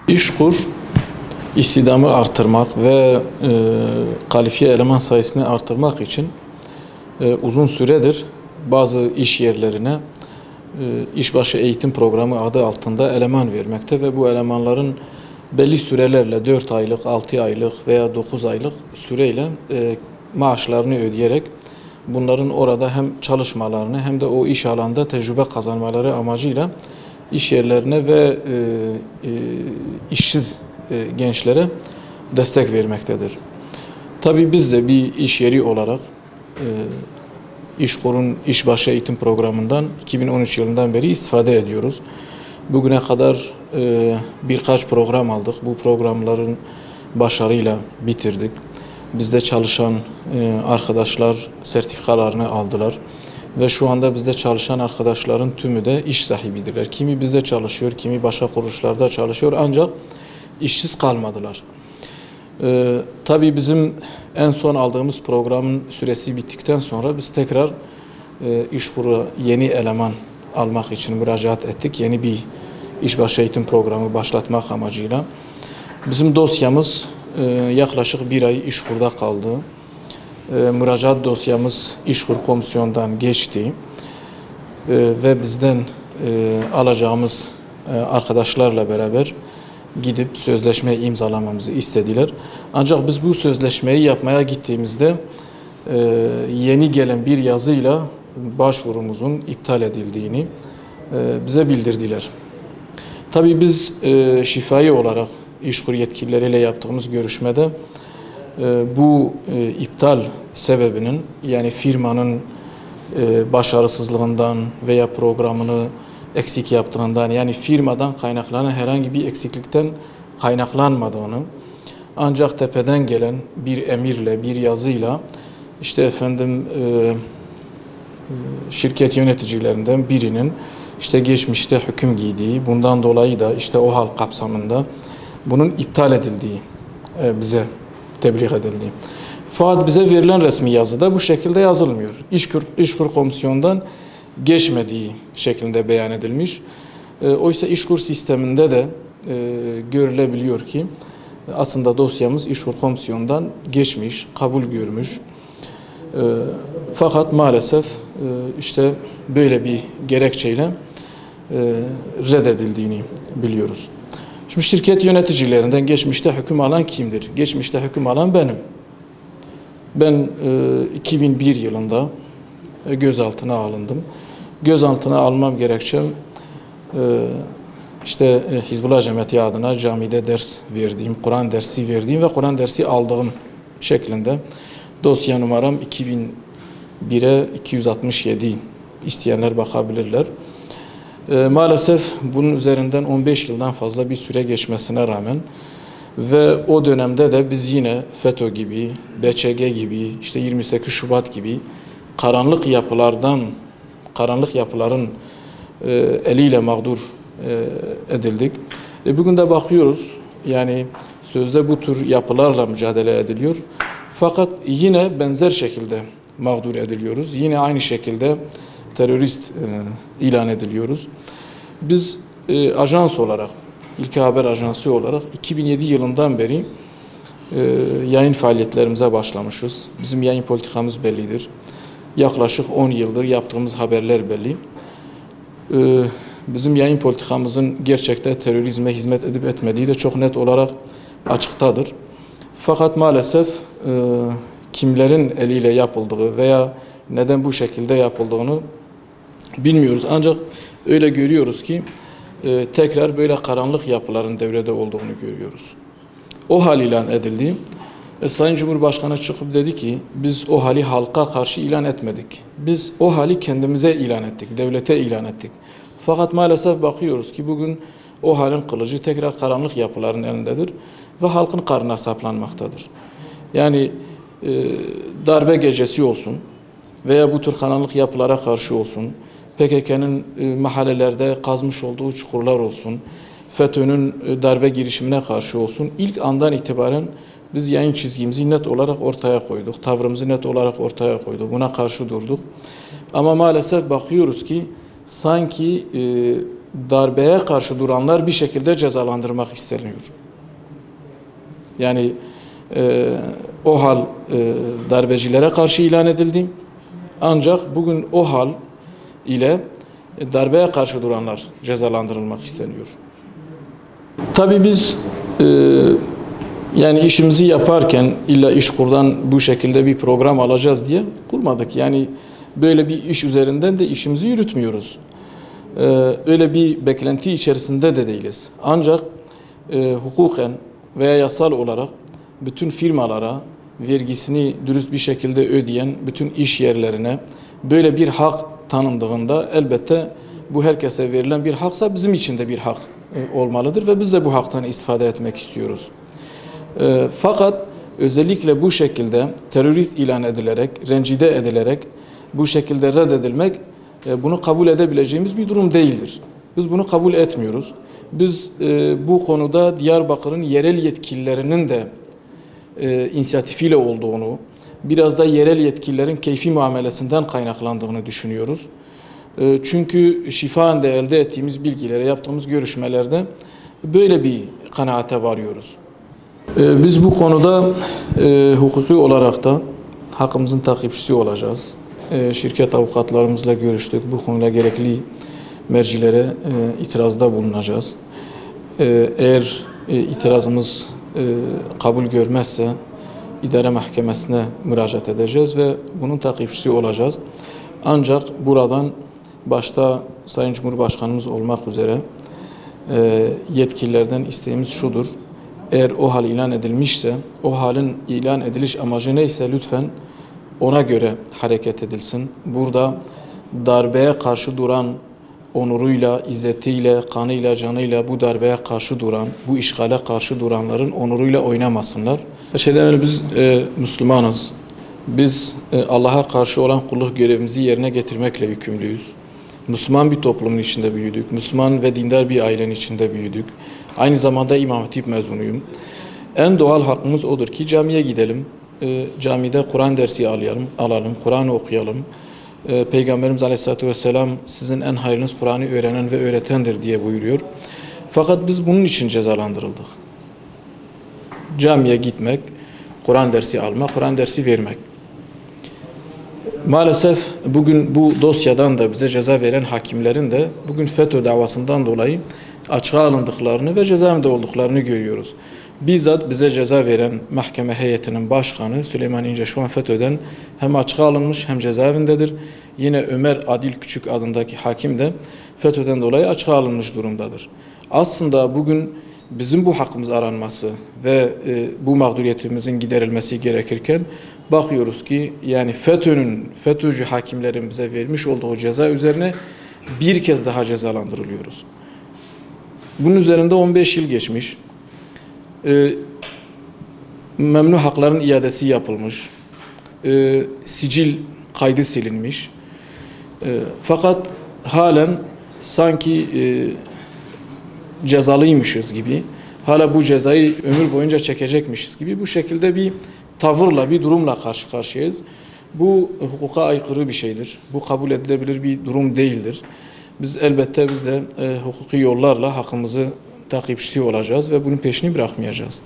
İşkur, istihdamı artırmak ve kalifiye eleman sayısını artırmak için uzun süredir bazı iş yerlerine işbaşı eğitim programı adı altında eleman vermekte ve bu elemanların belli sürelerle 4 aylık, 6 aylık veya 9 aylık süreyle maaşlarını ödeyerek bunların orada hem çalışmalarını hem de o iş alanda tecrübe kazanmaları amacıyla iş yerlerine ve işsiz gençlere destek vermektedir. Tabii biz de bir iş yeri olarak İşkur'un işbaşı eğitim programından 2013 yılından beri istifade ediyoruz. Bugüne kadar birkaç program aldık. Bu programların başarıyla bitirdik. Bizde çalışan arkadaşlar sertifikalarını aldılar. Ve şu anda bizde çalışan arkadaşların tümü de iş sahibidirler. Kimi bizde çalışıyor, kimi başka kuruluşlarda çalışıyor ancak işsiz kalmadılar. Tabii bizim en son aldığımız programın süresi bittikten sonra biz tekrar İşkur'a yeni eleman almak için müracaat ettik. Yeni bir işbaşı eğitim programı başlatmak amacıyla. Bizim dosyamız yaklaşık bir ay İşkur'da kaldı. Müracaat dosyamız İşkur komisyondan geçti ve bizden alacağımız arkadaşlarla beraber gidip sözleşme imzalamamızı istediler. Ancak biz bu sözleşmeyi yapmaya gittiğimizde yeni gelen bir yazıyla başvurumuzun iptal edildiğini bize bildirdiler. Tabii biz şifai olarak İşkur yetkilileriyle yaptığımız görüşmede bu iptal sebebinin yani firmanın başarısızlığından veya programını eksik yaptığından yani firmadan kaynaklanan herhangi bir eksiklikten kaynaklanmadığını ancak tepeden gelen bir emirle, bir yazıyla işte efendim şirket yöneticilerinden birinin işte geçmişte hüküm giydiği, bundan dolayı da işte o hal kapsamında bunun iptal edildiği bize tebliğ edildi. Fakat bize verilen resmi yazıda bu şekilde yazılmıyor. İşkur komisyondan geçmediği şeklinde beyan edilmiş. Oysa İşkur sisteminde de görülebiliyor ki aslında dosyamız İşkur komisyondan geçmiş, kabul görmüş. Fakat maalesef işte böyle bir gerekçeyle reddedildiğini biliyoruz. Şimdi şirket yöneticilerinden geçmişte hüküm alan kimdir? Geçmişte hüküm alan benim. Ben 2001 yılında gözaltına alındım. Gözaltına almam gerekçem işte Hizbullah Cemiyeti adına camide ders verdiğim, Kur'an dersi verdiğim ve Kur'an dersi aldığım şeklinde dosya numaram 2001'e 267 isteyenler bakabilirler. Maalesef bunun üzerinden 15 yıldan fazla bir süre geçmesine rağmen ve o dönemde de biz yine FETÖ gibi, BÇG gibi, işte 28 Şubat gibi karanlık yapıların eliyle mağdur edildik. Bugün de bakıyoruz yani sözde bu tür yapılarla mücadele ediliyor. Fakat yine benzer şekilde mağdur ediliyoruz. Yine aynı şekilde terörist ilan ediliyoruz. Biz ajans olarak, İlke Haber Ajansı olarak 2007 yılından beri yayın faaliyetlerimize başlamışız. Bizim yayın politikamız bellidir. Yaklaşık 10 yıldır yaptığımız haberler belli. Bizim yayın politikamızın gerçekten terörizme hizmet edip etmediği de çok net olarak açıktadır. Fakat maalesef kimlerin eliyle yapıldığı veya neden bu şekilde yapıldığını bilmiyoruz. Ancak öyle görüyoruz ki tekrar böyle karanlık yapıların devrede olduğunu görüyoruz. O hal ilan edildi. Sayın Cumhurbaşkanı çıkıp dedi ki biz o hali halka karşı ilan etmedik. Biz o hali kendimize ilan ettik, devlete ilan ettik. Fakat maalesef bakıyoruz ki bugün o halin kılıcı tekrar karanlık yapıların elindedir ve halkın karnına saplanmaktadır. Yani darbe gecesi olsun veya bu tür karanlık yapılara karşı olsun, PKK'nın mahallelerde kazmış olduğu çukurlar olsun, FETÖ'nün darbe girişimine karşı olsun, ilk andan itibaren biz yayın çizgimizi net olarak ortaya koyduk, tavrımızı net olarak ortaya koyduk, buna karşı durduk. Ama maalesef bakıyoruz ki sanki darbeye karşı duranlar bir şekilde cezalandırmak isteniyor. Yani o hal darbecilere karşı ilan edildi. Ancak bugün o hal ile darbeye karşı duranlar cezalandırılmak isteniyor. Tabii biz yani işimizi yaparken illa İşkur'dan bu şekilde bir program alacağız diye kurmadık. Yani böyle bir iş üzerinden de işimizi yürütmüyoruz. Öyle bir beklenti içerisinde de değiliz. Ancak hukuken veya yasal olarak bütün firmalara vergisini dürüst bir şekilde ödeyen bütün iş yerlerine böyle bir hak tanındığında elbette bu herkese verilen bir haksa bizim için de bir hak olmalıdır ve biz de bu haktan istifade etmek istiyoruz. Fakat özellikle bu şekilde terörist ilan edilerek, rencide edilerek bu şekilde reddedilmek bunu kabul edebileceğimiz bir durum değildir. Biz bunu kabul etmiyoruz. Biz bu konuda Diyarbakır'ın yerel yetkililerinin de inisiyatifiyle olduğunu, biraz da yerel yetkililerin keyfi muamelesinden kaynaklandığını düşünüyoruz. Çünkü şifaen de elde ettiğimiz bilgilere, yaptığımız görüşmelerde böyle bir kanaate varıyoruz. Biz bu konuda hukuki olarak da hakkımızın takipçisi olacağız. Şirket avukatlarımızla görüştük. Bu konuyla gerekli mercilere itirazda bulunacağız. Eğer itirazımız kabul görmezse idare mahkemesine müracaat edeceğiz ve bunun takipçisi olacağız. Ancak buradan başta Sayın Cumhurbaşkanımız olmak üzere yetkililerden isteğimiz şudur. Eğer o hal ilan edilmişse, o halin ilan ediliş amacı neyse lütfen ona göre hareket edilsin. Burada darbeye karşı duran, onuruyla, izzetiyle, kanıyla, canıyla bu darbeye karşı duran, bu işgale karşı duranların onuruyla oynamasınlar. Şeyden önce biz Müslümanız. Biz Allah'a karşı olan kulluk görevimizi yerine getirmekle yükümlüyüz. Müslüman bir toplumun içinde büyüdük. Müslüman ve dindar bir ailenin içinde büyüdük. Aynı zamanda İmam Hatip mezunuyum. En doğal hakkımız odur ki camiye gidelim. Camide Kur'an dersi alalım, Kur'an'ı okuyalım. Peygamberimiz Aleyhisselatü Vesselam sizin en hayırlınız Kur'an'ı öğrenen ve öğretendir diye buyuruyor. Fakat biz bunun için cezalandırıldık. Camiye gitmek, Kur'an dersi almak, Kur'an dersi vermek. Maalesef bugün bu dosyadan da bize ceza veren hakimlerin de bugün FETÖ davasından dolayı açığa alındıklarını ve cezaevinde olduklarını görüyoruz. Bizzat bize ceza veren mahkeme heyetinin başkanı Süleyman İnce şu an FETÖ'den hem açığa alınmış hem cezaevindedir. Yine Ömer Adil Küçük adındaki hakim de FETÖ'den dolayı açığa alınmış durumdadır. Aslında bugün bizim bu hakkımız aranması ve bu mağduriyetimizin giderilmesi gerekirken bakıyoruz ki yani FETÖ'cü hakimlerin bize vermiş olduğu ceza üzerine bir kez daha cezalandırılıyoruz. Bunun üzerinde 15 yıl geçmiş. Memnu hakların iadesi yapılmış. Sicil kaydı silinmiş. Fakat halen sanki cezalıymışız gibi, hala bu cezayı ömür boyunca çekecekmişiz gibi bu şekilde bir tavırla, bir durumla karşı karşıyayız. Bu hukuka aykırı bir şeydir. Bu kabul edilebilir bir durum değildir. Biz elbette de hukuki yollarla hakkımızı takipçisi olacağız ve bunun peşini bırakmayacağız.